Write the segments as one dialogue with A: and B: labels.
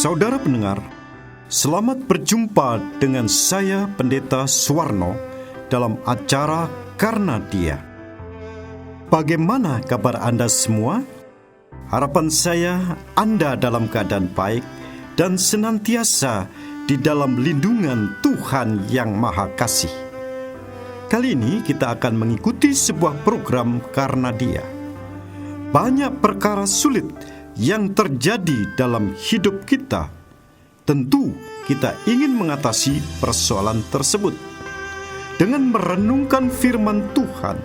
A: Saudara pendengar, selamat berjumpa dengan saya Pendeta Suwarno dalam acara Karena Dia. Bagaimana kabar Anda semua? Harapan saya Anda dalam keadaan baik dan senantiasa di dalam lindungan Tuhan yang Maha Kasih. Kali ini kita akan mengikuti sebuah program Karena Dia. Banyak perkara sulit yang terjadi dalam hidup kita. Tentu kita ingin mengatasi persoalan tersebut dengan merenungkan firman Tuhan,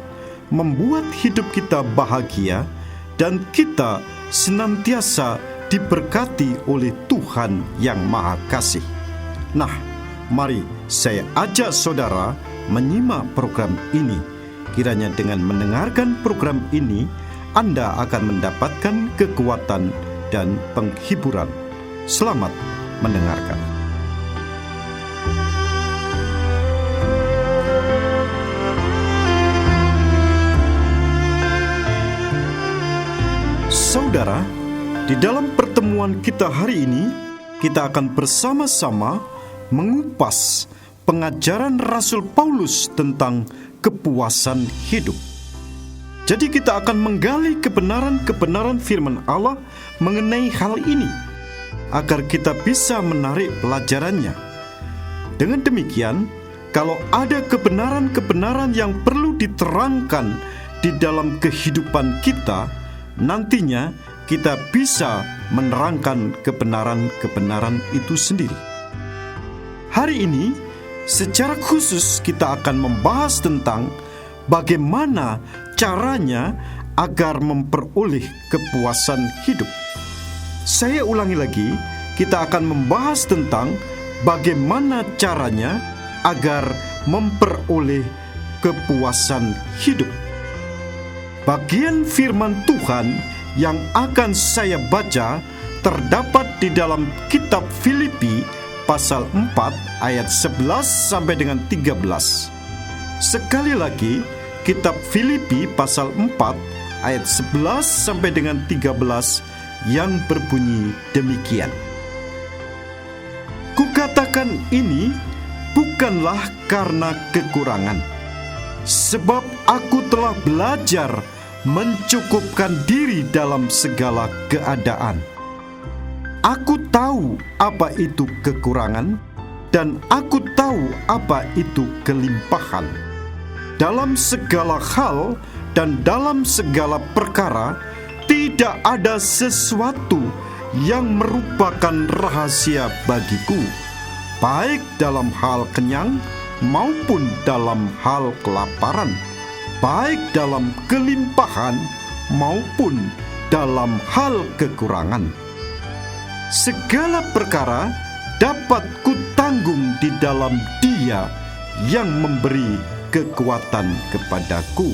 A: membuat hidup kita bahagia dan kita senantiasa diberkati oleh Tuhan yang Maha Kasih. Nah, mari saya ajak saudara menyimak program ini. Kiranya dengan mendengarkan program ini, Anda akan mendapatkan kekuatan dan penghiburan. Selamat mendengarkan. Saudara, di dalam pertemuan kita hari ini, kita akan bersama-sama mengupas pengajaran Rasul Paulus tentang kepuasan hidup. Jadi kita akan menggali kebenaran-kebenaran firman Allah mengenai hal ini, agar kita bisa menarik pelajarannya. Dengan demikian, kalau ada kebenaran-kebenaran yang perlu diterangkan di dalam kehidupan kita, nantinya kita bisa menerangkan kebenaran-kebenaran itu sendiri. Hari ini, secara khusus kita akan membahas tentang bagaimana caranya agar memperoleh kepuasan hidup. Saya ulangi lagi, kita akan membahas tentang bagaimana caranya agar memperoleh kepuasan hidup. Bagian firman Tuhan yang akan saya baca terdapat di dalam kitab Filipi pasal 4 ayat 11 sampai dengan 13. Sekali lagi, kitab Filipi pasal 4 ayat 11 sampai dengan 13 yang berbunyi demikian. Kukatakan ini bukanlah karena kekurangan, sebab aku telah belajar mencukupkan diri dalam segala keadaan. Aku tahu apa itu kekurangan, dan aku tahu apa itu kelimpahan. Dalam segala hal dan dalam segala perkara, tidak ada sesuatu yang merupakan rahasia bagiku, baik dalam hal kenyang maupun dalam hal kelaparan, baik dalam kelimpahan maupun dalam hal kekurangan. Segala perkara dapat kutanggung di dalam Dia yang memberi kekuatan kepadaku.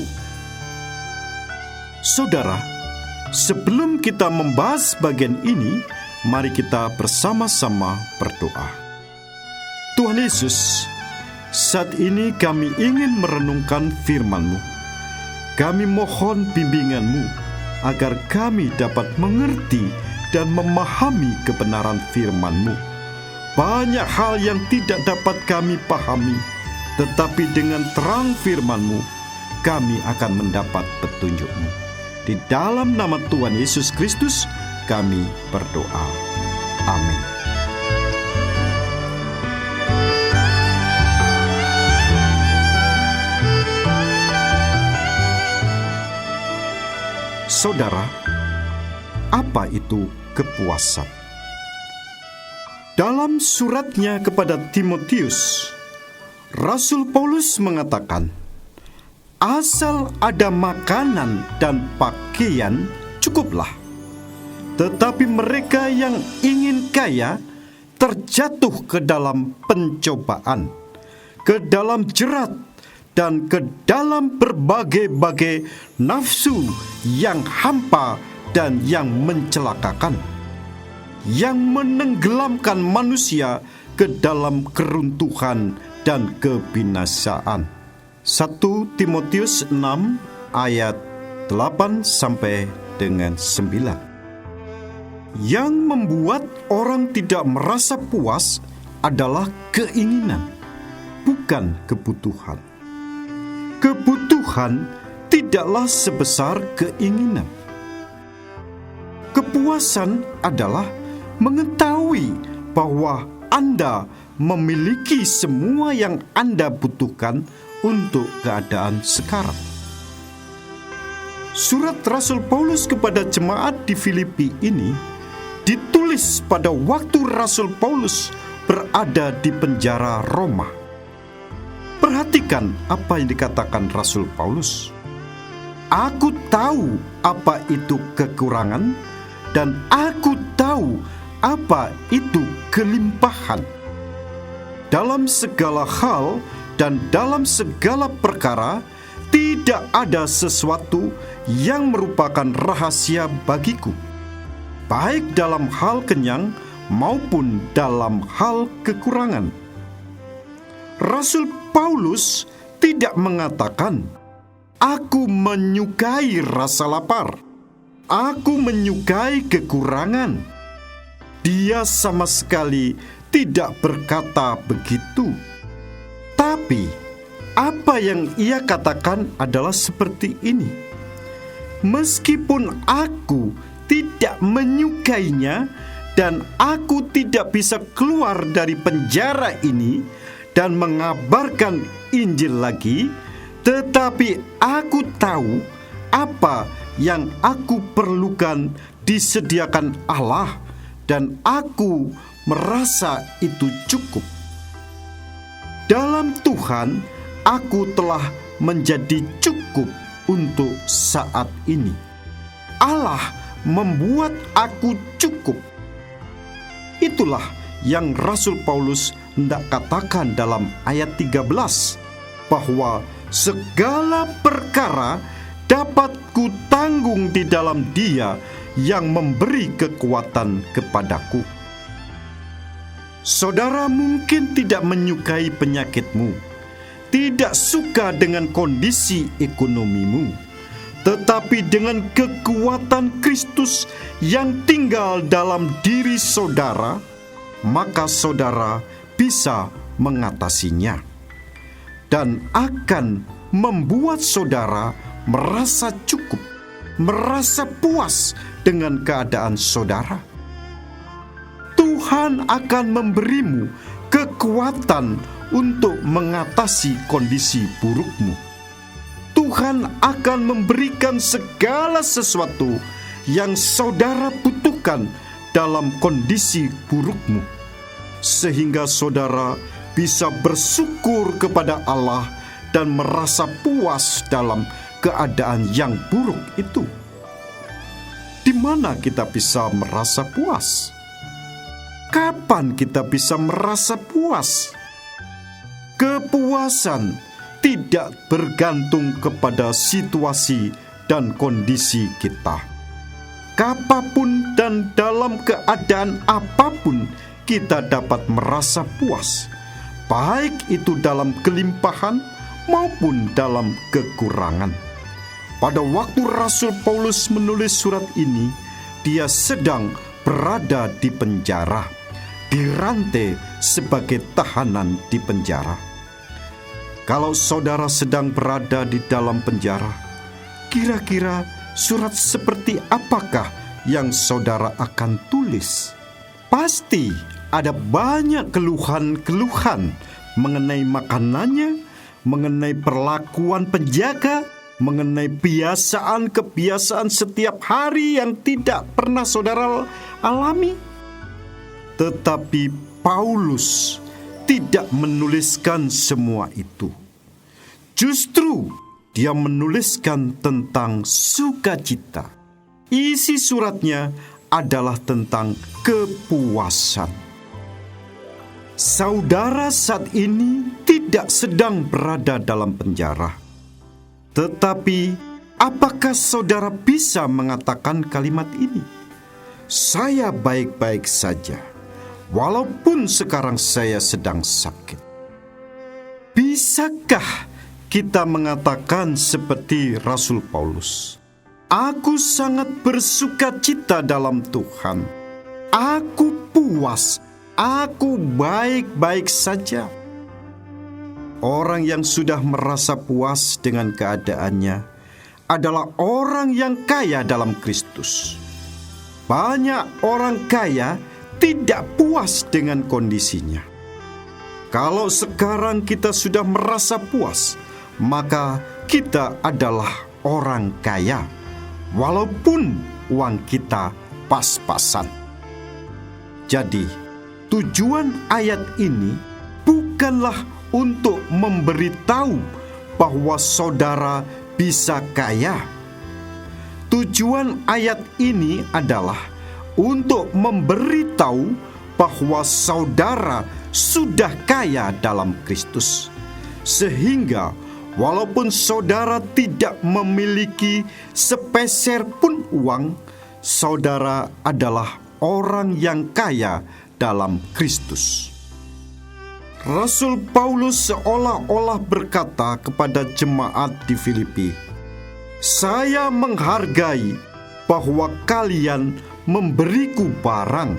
A: Saudara, sebelum kita membahas bagian ini, mari kita bersama-sama berdoa. Tuhan Yesus, saat ini kami ingin merenungkan firman-Mu. Kami mohon bimbingan-Mu agar kami dapat mengerti dan memahami kebenaran firman-Mu. Banyak hal yang tidak dapat kami pahami, tetapi dengan terang firman-Mu, kami akan mendapat petunjuk-Mu. Di dalam nama Tuhan Yesus Kristus, kami berdoa. Amin. Saudara, apa itu kepuasan? Dalam suratnya kepada Timotius, Rasul Paulus mengatakan, asal ada makanan dan pakaian cukuplah. Tetapi mereka yang ingin kaya terjatuh ke dalam pencobaan, ke dalam jerat, dan ke dalam berbagai-bagai nafsu yang hampa dan yang mencelakakan, yang menenggelamkan manusia ke dalam keruntuhan dan kebinasaan. 1 Timotius 6 ayat 8 sampai dengan 9. Yang membuat orang tidak merasa puas adalah keinginan, bukan kebutuhan. Kebutuhan tidaklah sebesar keinginan. Kepuasan adalah mengetahui bahwa Anda memiliki semua yang Anda butuhkan untuk keadaan sekarang. Surat Rasul Paulus kepada jemaat di Filipi ini ditulis pada waktu Rasul Paulus berada di penjara Roma. Perhatikan apa yang dikatakan Rasul Paulus. Aku tahu apa itu kekurangan, dan aku tahu apa itu kelimpahan. Dalam segala hal dan dalam segala perkara, tidak ada sesuatu yang merupakan rahasia bagiku, baik dalam hal kenyang maupun dalam hal kekurangan. Rasul Paulus tidak mengatakan, "Aku menyukai rasa lapar, aku menyukai kekurangan." Dia sama sekali tidak berkata begitu. Tapi, apa yang ia katakan adalah seperti ini: meskipun aku tidak menyukainya dan aku tidak bisa keluar dari penjara ini dan mengabarkan Injil lagi, tetapi aku tahu apa yang aku perlukan disediakan Allah, dan aku merasa itu cukup. Dalam Tuhan, aku telah menjadi cukup untuk saat ini. Allah membuat aku cukup. Itulah yang Rasul Paulus hendak katakan dalam ayat 13, bahwa segala perkara dapat kutanggung di dalam Dia yang memberi kekuatan kepadaku. Saudara mungkin tidak menyukai penyakitmu, tidak suka dengan kondisi ekonomimu, tetapi dengan kekuatan Kristus yang tinggal dalam diri saudara, maka saudara bisa mengatasinya dan akan membuat saudara merasa cukup, merasa puas dengan keadaan saudara. Tuhan akan memberimu kekuatan untuk mengatasi kondisi burukmu. Tuhan akan memberikan segala sesuatu yang saudara butuhkan dalam kondisi burukmu, sehingga saudara bisa bersyukur kepada Allah dan merasa puas dalam keadaan yang buruk itu. Di mana kita bisa merasa puas? Kapan kita bisa merasa puas? Kepuasan tidak bergantung kepada situasi dan kondisi kita. Kapanpun dan dalam keadaan apapun kita dapat merasa puas, baik itu dalam kelimpahan maupun dalam kekurangan. Pada waktu Rasul Paulus menulis surat ini, dia sedang berada di penjara, dirantai sebagai tahanan di penjara. Kalau saudara sedang berada di dalam penjara, kira-kira surat seperti apakah yang saudara akan tulis? Pasti ada banyak keluhan-keluhan mengenai makanannya, mengenai perlakuan penjaga, mengenai kebiasaan setiap hari yang tidak pernah saudara alami. Tetapi Paulus tidak menuliskan semua itu. Justru dia menuliskan tentang sukacita. Isi suratnya adalah tentang kepuasan. Saudara saat ini tidak sedang berada dalam penjara. Tetapi apakah saudara bisa mengatakan kalimat ini? Saya baik-baik saja, walaupun sekarang saya sedang sakit. Bisakah kita mengatakan seperti Rasul Paulus? Aku sangat bersukacita dalam Tuhan, Aku puas, aku baik-baik saja. Orang yang sudah merasa puas dengan keadaannya adalah orang yang kaya dalam Kristus. Banyak orang kaya tidak puas dengan kondisinya. Kalau sekarang kita sudah merasa puas, maka kita adalah orang kaya, walaupun uang kita pas-pasan. Jadi, tujuan ayat ini bukanlah untuk memberitahu bahwa saudara bisa kaya. Tujuan ayat ini adalah untuk memberitahu bahwa saudara sudah kaya dalam Kristus, sehingga walaupun saudara tidak memiliki sepeser pun uang, saudara adalah orang yang kaya dalam Kristus. Rasul Paulus seolah-olah berkata kepada jemaat di Filipi, "Saya menghargai bahwa kalian memberiku barang,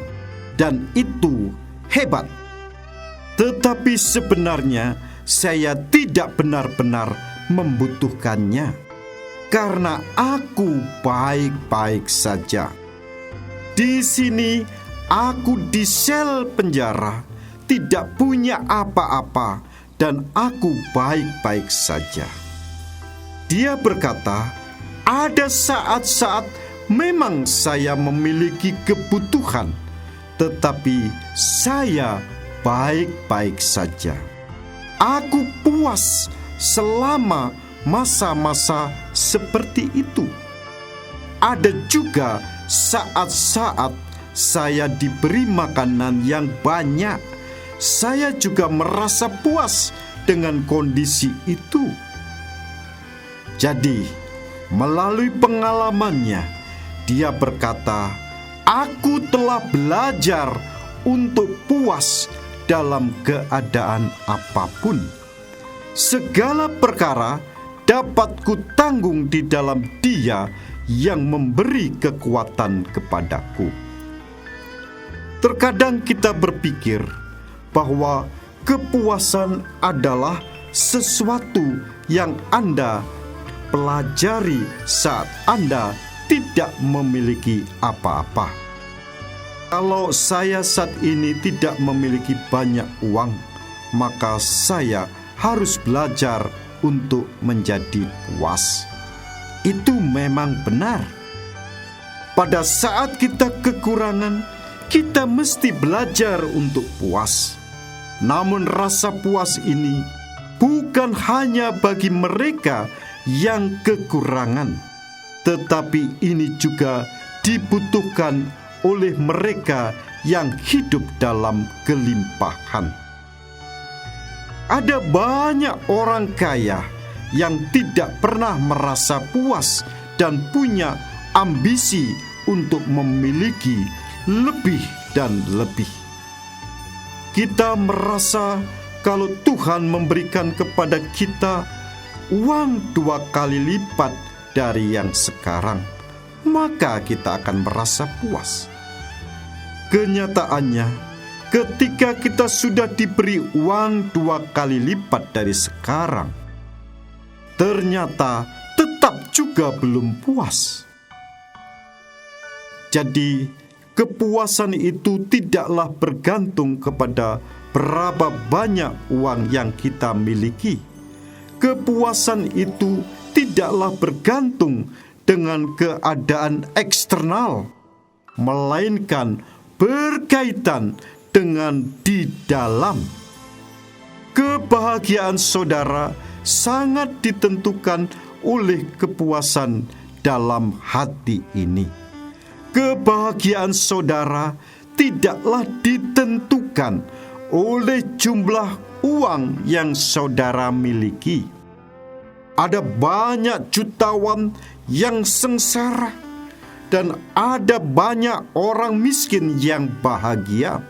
A: dan itu hebat. Tetapi sebenarnya saya tidak benar-benar membutuhkannya, karena aku baik-baik saja. Di sini aku di sel penjara, tidak punya apa-apa, dan aku baik-baik saja." Dia berkata, ada saat-saat memang saya memiliki kebutuhan, tetapi saya baik-baik saja. Aku puas selama masa-masa seperti itu. Ada juga saat-saat saya diberi makanan yang banyak. Saya juga merasa puas dengan kondisi itu. Jadi, melalui pengalamannya, dia berkata, "Aku telah belajar untuk puas dalam keadaan apapun. Segala perkara dapat kutanggung di dalam Dia yang memberi kekuatan kepadaku." Terkadang kita berpikir bahwa kepuasan adalah sesuatu yang Anda pelajari saat Anda tidak memiliki apa-apa. Kalau saya saat ini tidak memiliki banyak uang, maka saya harus belajar untuk menjadi puas. Itu memang benar. Pada saat kita kekurangan, kita mesti belajar untuk puas. Namun rasa puas ini bukan hanya bagi mereka yang kekurangan, tetapi ini juga dibutuhkan oleh mereka yang hidup dalam kelimpahan. Ada banyak orang kaya yang tidak pernah merasa puas dan punya ambisi untuk memiliki lebih dan lebih. Kita merasa kalau Tuhan memberikan kepada kita uang 2 kali lipat dari yang sekarang, maka kita akan merasa puas. Kenyataannya, ketika kita sudah diberi uang 2 kali lipat dari sekarang, ternyata tetap juga belum puas. Jadi, kepuasan itu tidaklah bergantung kepada berapa banyak uang yang kita miliki. Kepuasan itu tidaklah bergantung dengan keadaan eksternal, melainkan berkaitan dengan di dalam. Kebahagiaan saudara sangat ditentukan oleh kepuasan dalam hati ini. Kebahagiaan saudara tidaklah ditentukan oleh jumlah uang yang saudara miliki. Ada banyak jutawan yang sengsara, dan ada banyak orang miskin yang bahagia,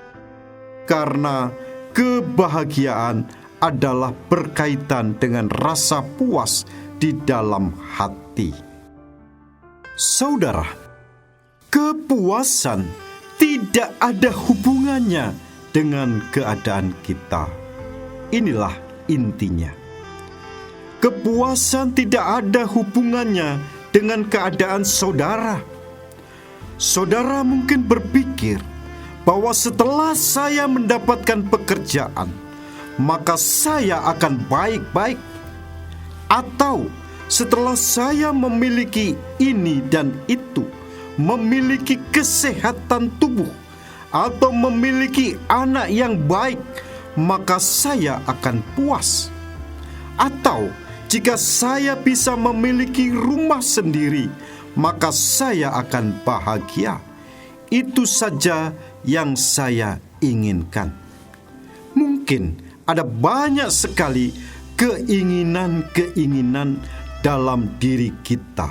A: karena kebahagiaan adalah berkaitan dengan rasa puas di dalam hati. Saudara, kepuasan tidak ada hubungannya dengan keadaan kita. Inilah intinya. Kepuasan tidak ada hubungannya dengan keadaan saudara. Saudara mungkin berpikir bahwa setelah saya mendapatkan pekerjaan, maka saya akan baik-baik. Atau setelah saya memiliki ini dan itu, memiliki kesehatan tubuh, atau memiliki anak yang baik, maka saya akan puas. Atau jika saya bisa memiliki rumah sendiri, maka saya akan bahagia. Itu saja yang saya inginkan. Mungkin ada banyak sekali keinginan-keinginan dalam diri kita,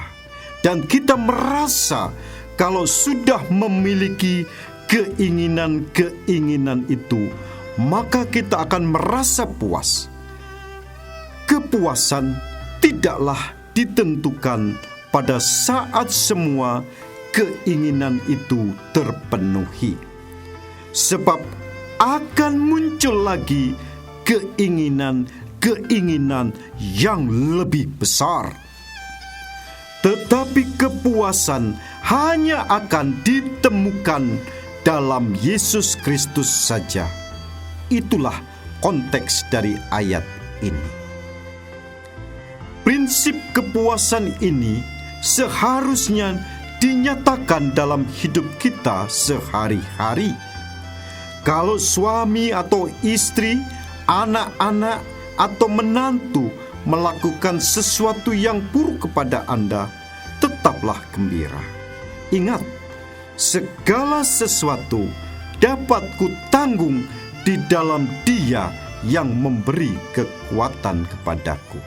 A: dan kita merasa kalau sudah memiliki keinginan-keinginan itu, maka kita akan merasa puas. Kepuasan tidaklah ditentukan pada saat semua keinginan itu terpenuhi, sebab akan muncul lagi keinginan-keinginan yang lebih besar. Tetapi kepuasan hanya akan ditemukan dalam Yesus Kristus saja. Itulah konteks dari ayat ini. Prinsip kepuasan ini seharusnya dinyatakan dalam hidup kita sehari-hari. Kalau suami atau istri, anak-anak, atau menantu melakukan sesuatu yang buruk kepada Anda, tetaplah gembira. Ingat, segala sesuatu dapat kutanggung di dalam Dia yang memberi kekuatan kepadaku.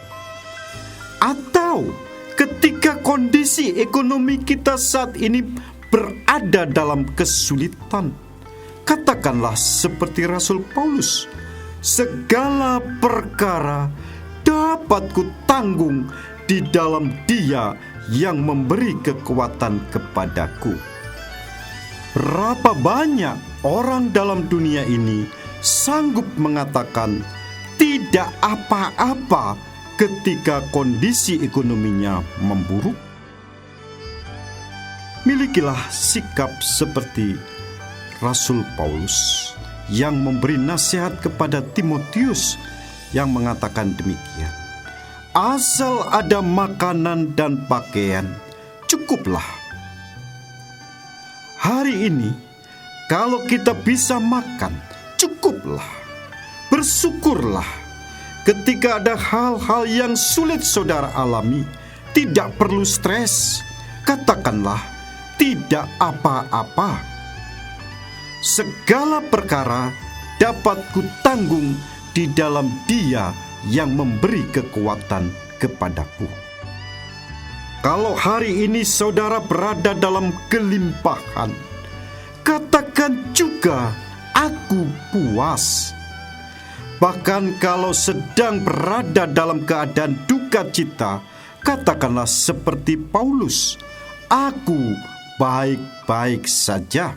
A: Atau ketika kondisi ekonomi kita saat ini berada dalam kesulitan, katakanlah seperti Rasul Paulus, segala perkara dapat kutanggung di dalam Dia yang memberi kekuatan kepadaku. Berapa banyak orang dalam dunia ini sanggup mengatakan tidak apa-apa ketika kondisi ekonominya memburuk? Milikilah sikap seperti Rasul Paulus yang memberi nasihat kepada Timotius yang mengatakan demikian. Asal ada makanan dan pakaian, cukuplah. Hari ini, kalau kita bisa makan, cukuplah. Bersyukurlah. Ketika ada hal-hal yang sulit saudara alami, tidak perlu stres. Katakanlah, tidak apa-apa. Segala perkara dapat kutanggung di dalam Dia yang memberi kekuatan kepadaku. Kalau hari ini saudara berada dalam kelimpahan, katakan juga, aku puas. Bahkan kalau sedang berada dalam keadaan duka cita, katakanlah seperti Paulus, aku baik-baik saja.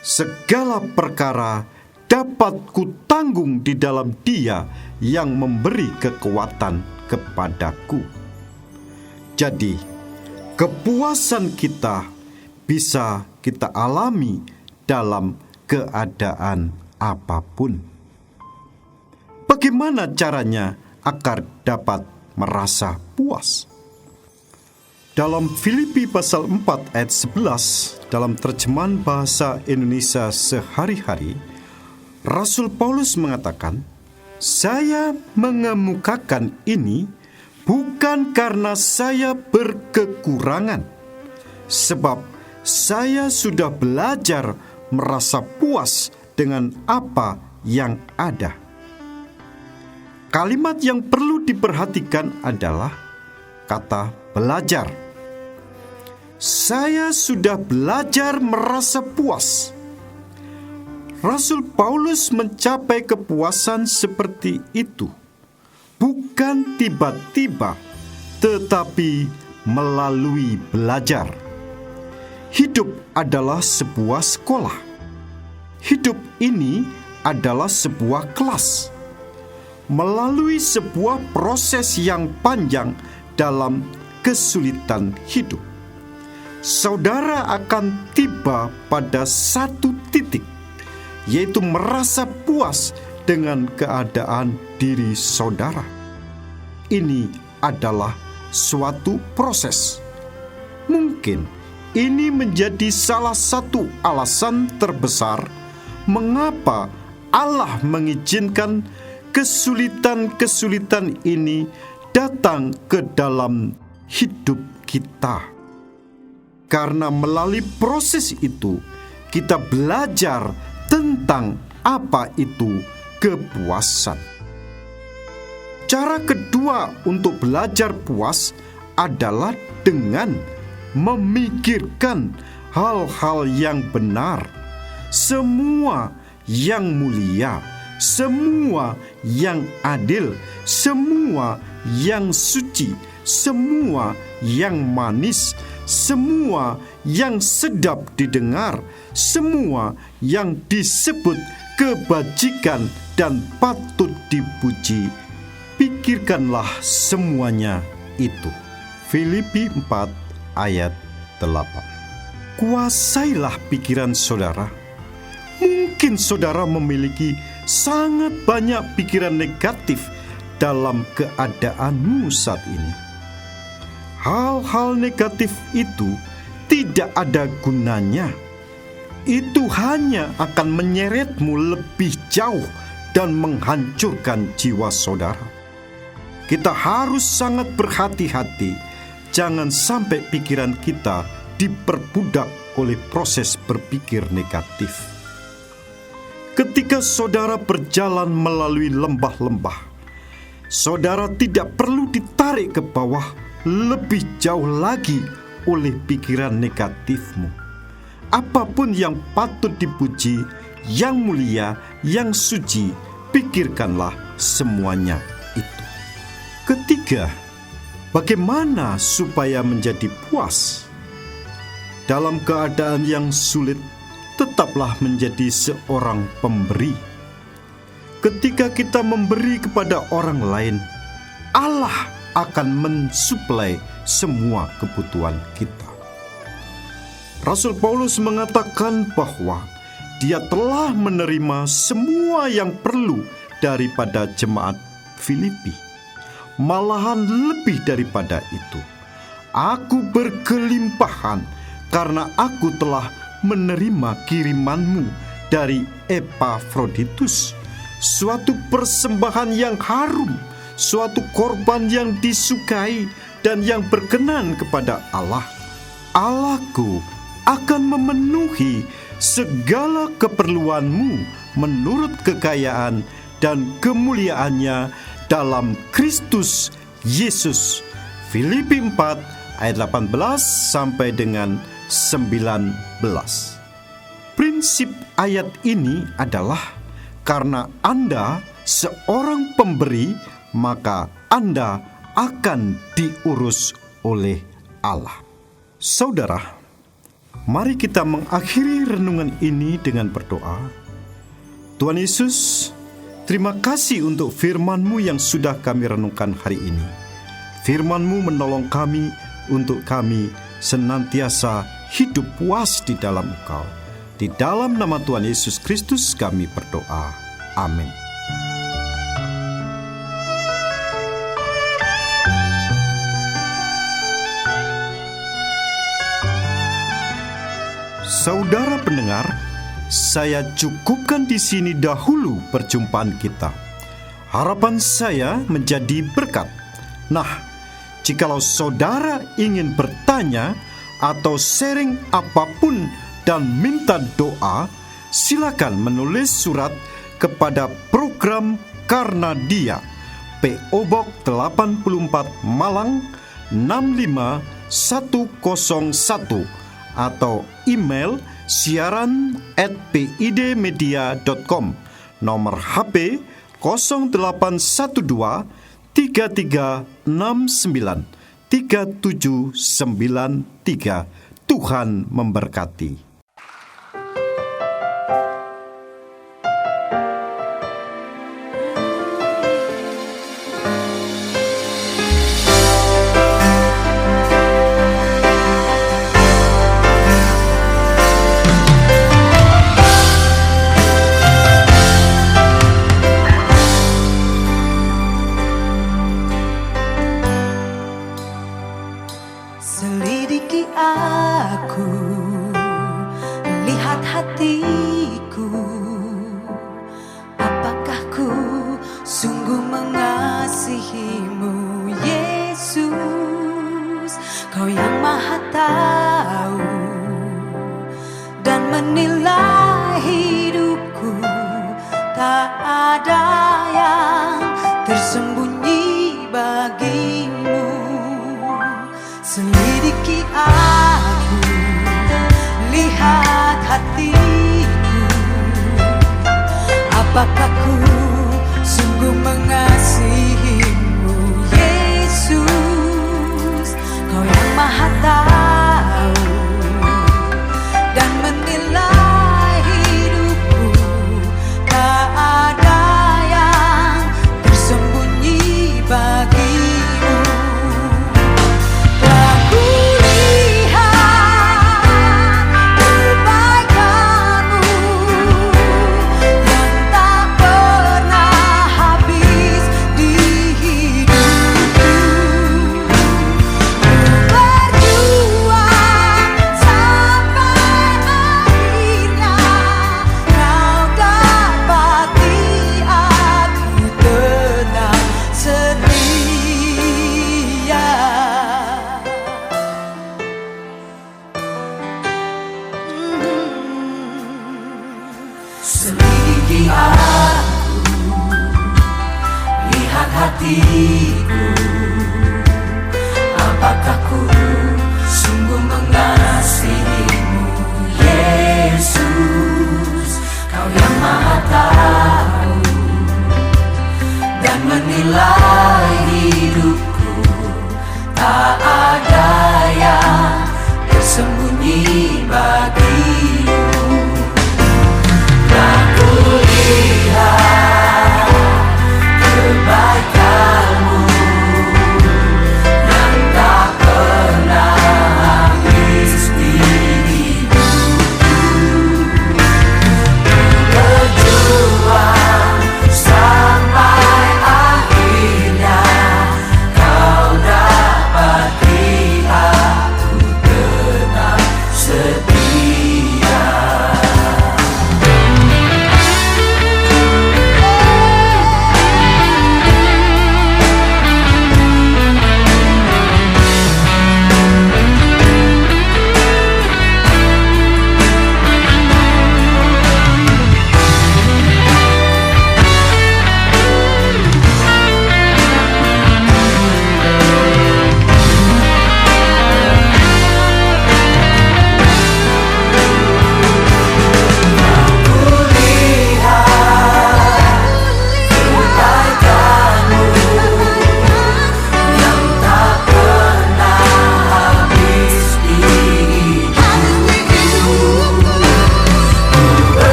A: Segala perkara dapat kutanggung di dalam Dia yang memberi kekuatan kepadaku. Jadi, kepuasan kita bisa kita alami dalam keadaan apapun. Bagaimana caranya agar dapat merasa puas? Dalam Filipi pasal 4 ayat 11, dalam terjemahan bahasa Indonesia sehari-hari, Rasul Paulus mengatakan, saya mengemukakan ini bukan karena saya berkekurangan, sebab saya sudah belajar merasa puas dengan apa yang ada. Kalimat yang perlu diperhatikan adalah kata belajar. Saya sudah belajar merasa puas. Rasul Paulus mencapai kepuasan seperti itu, bukan tiba-tiba, tetapi melalui belajar. hidup adalah sebuah sekolah. Hidup ini adalah sebuah kelas. Melalui sebuah proses yang panjang dalam kesulitan hidup, saudara akan tiba pada satu titik, yaitu merasa puas dengan keadaan diri saudara. Ini adalah suatu proses. Mungkin ini menjadi salah satu alasan terbesar mengapa Allah mengizinkan kesulitan-kesulitan ini datang ke dalam hidup kita. Karena melalui proses itu, kita belajar tentang apa itu kepuasan. Cara kedua untuk belajar puas adalah dengan memikirkan hal-hal yang benar, semua yang mulia, semua yang adil, semua yang suci, semua yang manis, semua yang sedap didengar, semua yang disebut kebajikan dan patut dipuji. Pikirkanlah semuanya itu. Filipi 4 ayat 8. Kuasailah pikiran saudara. Mungkin saudara memiliki sangat banyak pikiran negatif dalam keadaanmu saat ini. Hal-hal negatif itu tidak ada gunanya. Itu hanya akan menyeretmu lebih jauh dan menghancurkan jiwa saudara. Kita harus sangat berhati-hati, jangan sampai pikiran kita diperbudak oleh proses berpikir negatif. Ketika saudara berjalan melalui lembah-lembah, saudara tidak perlu ditarik ke bawah lebih jauh lagi oleh pikiran negatifmu. Apapun yang patut dipuji, yang mulia, yang suci, pikirkanlah semuanya itu. Ketiga, bagaimana supaya menjadi puas? Dalam keadaan yang sulit, tetaplah menjadi seorang pemberi. Ketika kita memberi kepada orang lain, Allah akan mensuplai semua kebutuhan kita. Rasul Paulus mengatakan bahwa dia telah menerima semua yang perlu daripada jemaat Filipi. Malahan lebih daripada itu. Aku berkelimpahan karena aku telah menerima kirimanmu dari Epafroditus, suatu persembahan yang harum, suatu korban yang disukai dan yang berkenan kepada Allah. Allahku akan memenuhi segala keperluanmu menurut kekayaan dan kemuliaannya dalam Kristus Yesus. Filipi 4 ayat 18 sampai dengan 19. Prinsip ayat ini adalah karena Anda seorang pemberi, maka Anda akan diurus oleh Allah. Saudara, mari kita mengakhiri renungan ini dengan berdoa. Tuhan Yesus, terima kasih untuk firman-Mu yang sudah kami renungkan hari ini. Firman-Mu menolong kami untuk kami senantiasa hidup puas di dalam Engkau. Di dalam nama Tuhan Yesus Kristus kami berdoa. Amin. Saudara pendengar, saya cukupkan di sini dahulu perjumpaan kita. Harapan saya menjadi berkat. Nah, jikalau saudara ingin bertanya atau sharing apapun dan minta doa, silakan menulis surat kepada program Karna Dia, P.O. Box 84 Malang 65101, atau email siaran@pidmedia.com, nomor HP 0812 3369 3793 Tuhan memberkati.
B: Selidiki aku, lihat hatiku, apakah ku sungguh mengasihimu, Yesus? Kau yang Maha tahu dan menilai hidupku, tak ada yang tersembunyi bagimu. Selidiki aku, lihat hatiku, apakah ku sungguh mengasihimu, Yesus? Kau yang Maha tahu dan menilai hidupku, tak ada yang tersembunyi bagimu. Selidiki aku, lihat hatiku, apakah ku sungguh mengasihimu, Yesus? Kau yang Maha tahu dan menilai hidupku, tak ada yang tersembunyi